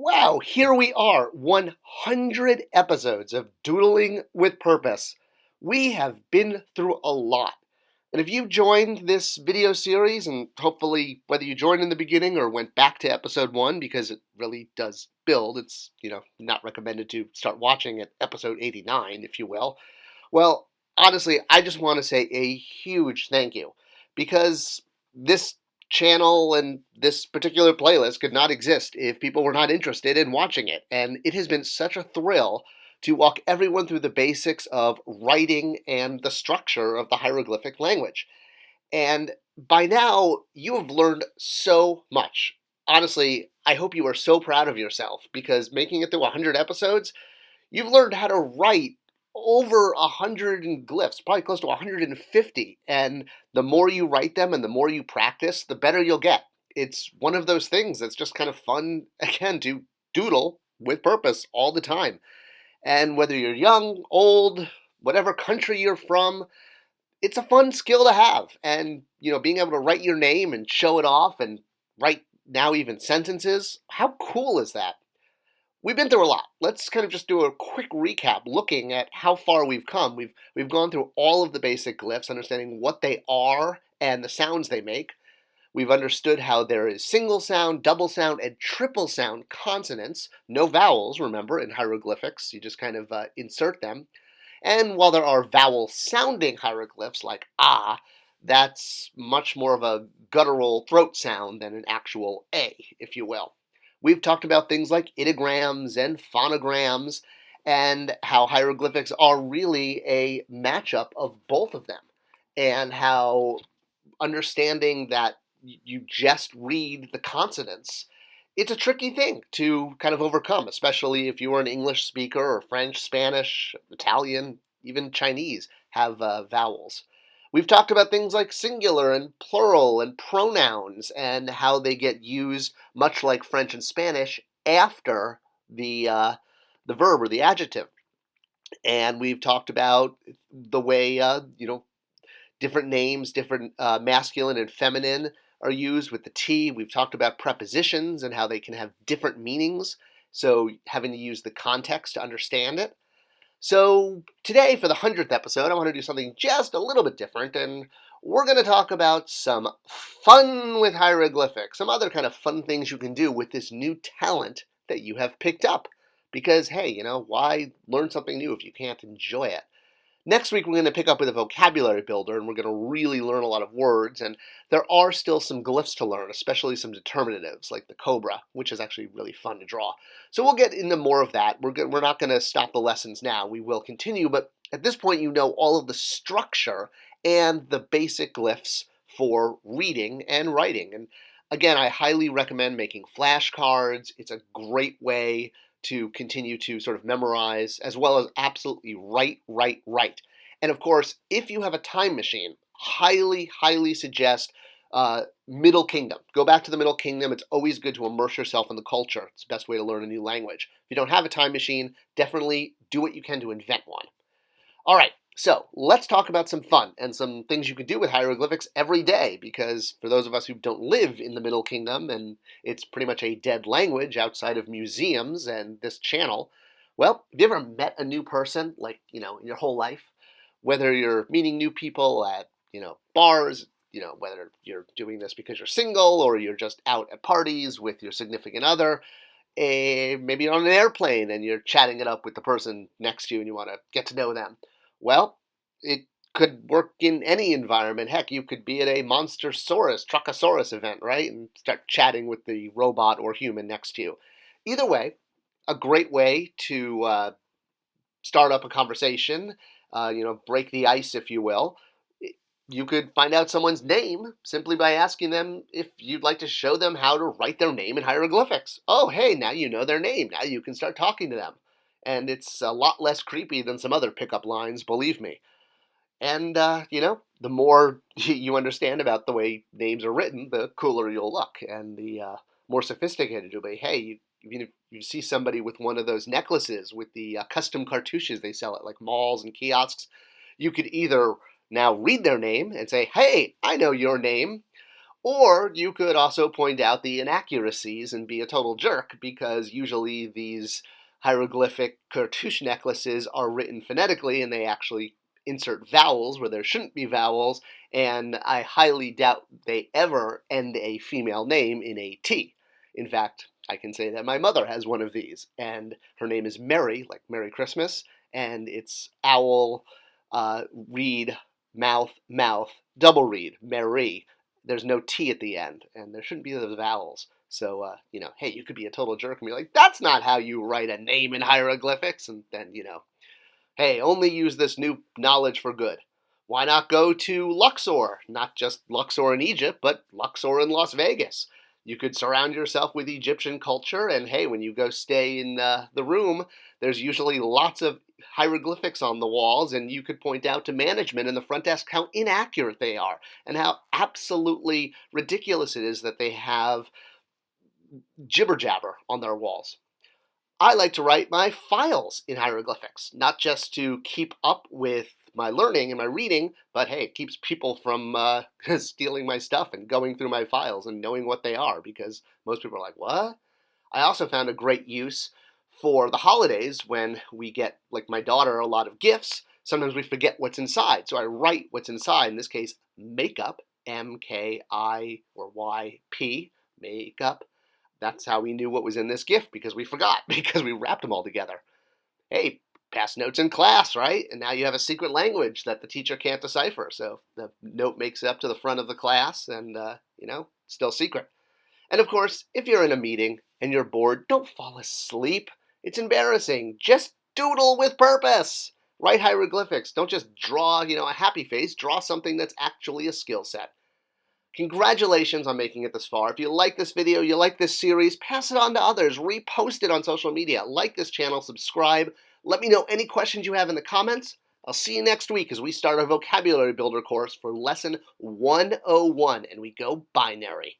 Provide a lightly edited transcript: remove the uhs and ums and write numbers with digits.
Wow, here we are, 100 episodes of Doodling with Purpose. We have been through a lot. And if you've joined this video series, and hopefully whether you joined in the beginning or went back to episode 1, because it really does build, it's, not recommended to start watching at episode 89, if you will. Well, honestly, I just want to say a huge thank you, because this channel and this particular playlist could not exist if people were not interested in watching it. And it has been such a thrill to walk everyone through the basics of writing and the structure of the hieroglyphic language. And by now, you have learned so much. Honestly, I hope you are so proud of yourself, because making it through 100 episodes, you've learned how to write over 100 glyphs, probably close to 150. And the more you write them and the more you practice, the better you'll get. It's one of those things that's just kind of fun, again, to doodle with purpose all the time. And whether you're young, old, whatever country you're from, it's a fun skill to have. And, being able to write your name and show it off and write now even sentences, how cool is that? We've been through a lot. Let's kind of just do a quick recap looking at how far we've come. We've gone through all of the basic glyphs, understanding what they are and the sounds they make. We've understood how there is single sound, double sound, and triple sound consonants. No vowels, remember, in hieroglyphics. You just kind of insert them. And while there are vowel-sounding hieroglyphs like ah, that's much more of a guttural throat sound than an actual A, if you will. We've talked about things like ideograms and phonograms and how hieroglyphics are really a matchup of both of them, and how understanding that you just read the consonants, it's a tricky thing to kind of overcome, especially if you are an English speaker or French, Spanish, Italian, even Chinese have vowels. We've talked about things like singular and plural and pronouns and how they get used, much like French and Spanish, after the verb or the adjective. And we've talked about the way different names, different masculine and feminine are used with the T. We've talked about prepositions and how they can have different meanings, so having to use the context to understand it. So today, for the 100th episode, I want to do something just a little bit different, and we're going to talk about some fun with hieroglyphics, some other kind of fun things you can do with this new talent that you have picked up. Because, hey, why learn something new if you can't enjoy it? Next week, we're going to pick up with a vocabulary builder, and we're going to really learn a lot of words. And there are still some glyphs to learn, especially some determinatives, like the cobra, which is actually really fun to draw. So we'll get into more of that. We're not going to stop the lessons now. We will continue, but at this point, you know all of the structure and the basic glyphs for reading and writing. And again, I highly recommend making flashcards. It's a great way to continue to sort of memorize, as well as absolutely write. And of course, if you have a time machine, highly suggest Middle Kingdom. Go back to the Middle Kingdom. It's always good to immerse yourself in the culture. It's the best way to learn a new language. If you don't have a time machine, definitely do what you can to invent one. All right, so let's talk about some fun and some things you can do with hieroglyphics every day, because for those of us who don't live in the Middle Kingdom and it's pretty much a dead language outside of museums and this channel, well, have you ever met a new person, like, in your whole life? Whether you're meeting new people at, bars, whether you're doing this because you're single or you're just out at parties with your significant other, maybe you're on an airplane and you're chatting it up with the person next to you and you want to get to know them. Well, it could work in any environment. Heck, you could be at a Monstersaurus, Truckosaurus event, right? And start chatting with the robot or human next to you. Either way, a great way to start up a conversation, break the ice, if you will. You could find out someone's name simply by asking them if you'd like to show them how to write their name in hieroglyphics. Oh, hey, now you know their name. Now you can start talking to them. And it's a lot less creepy than some other pickup lines, believe me. And, the more you understand about the way names are written, the cooler you'll look. And the more sophisticated you'll be. Hey, if you see somebody with one of those necklaces with the custom cartouches they sell at like malls and kiosks, you could either now read their name and say, hey, I know your name, Or you could also point out the inaccuracies and be a total jerk, because usually these hieroglyphic cartouche necklaces are written phonetically and they actually insert vowels where there shouldn't be vowels, and I highly doubt they ever end a female name in a T. In fact, I can say that my mother has one of these, and her name is Mary, like Merry Christmas, and it's owl, reed, mouth, mouth, double reed, Mary. There's no T at the end, and there shouldn't be those vowels. So, hey, you could be a total jerk and be like, that's not how you write a name in hieroglyphics. And then, hey, only use this new knowledge for good. Why not go to Luxor? Not just Luxor in Egypt, but Luxor in Las Vegas. You could surround yourself with Egyptian culture, and hey, when you go stay in the room, there's usually lots of hieroglyphics on the walls, and you could point out to management in the front desk how inaccurate they are and how absolutely ridiculous it is that they have jibber jabber on their walls. I like to write my files in hieroglyphics, not just to keep up with my learning and my reading, but hey, it keeps people from stealing my stuff and going through my files and knowing what they are, because most people are like, what? I also found a great use for the holidays when we get, like my daughter, a lot of gifts. Sometimes we forget what's inside, so I write what's inside. In this case, makeup, M-K-I or Y-P, makeup. That's how we knew what was in this gift, because we forgot, because we wrapped them all together. Hey, pass notes in class, right? And now you have a secret language that the teacher can't decipher. So the note makes it up to the front of the class and, still secret. And of course, if you're in a meeting and you're bored, don't fall asleep. It's embarrassing. Just doodle with purpose. Write hieroglyphics. Don't just draw, a happy face. Draw something that's actually a skill set. Congratulations on making it this far. If you like this video, you like this series, pass it on to others, repost it on social media, like this channel, subscribe. Let me know any questions you have in the comments. I'll see you next week as we start our vocabulary builder course for lesson 101 and we go binary.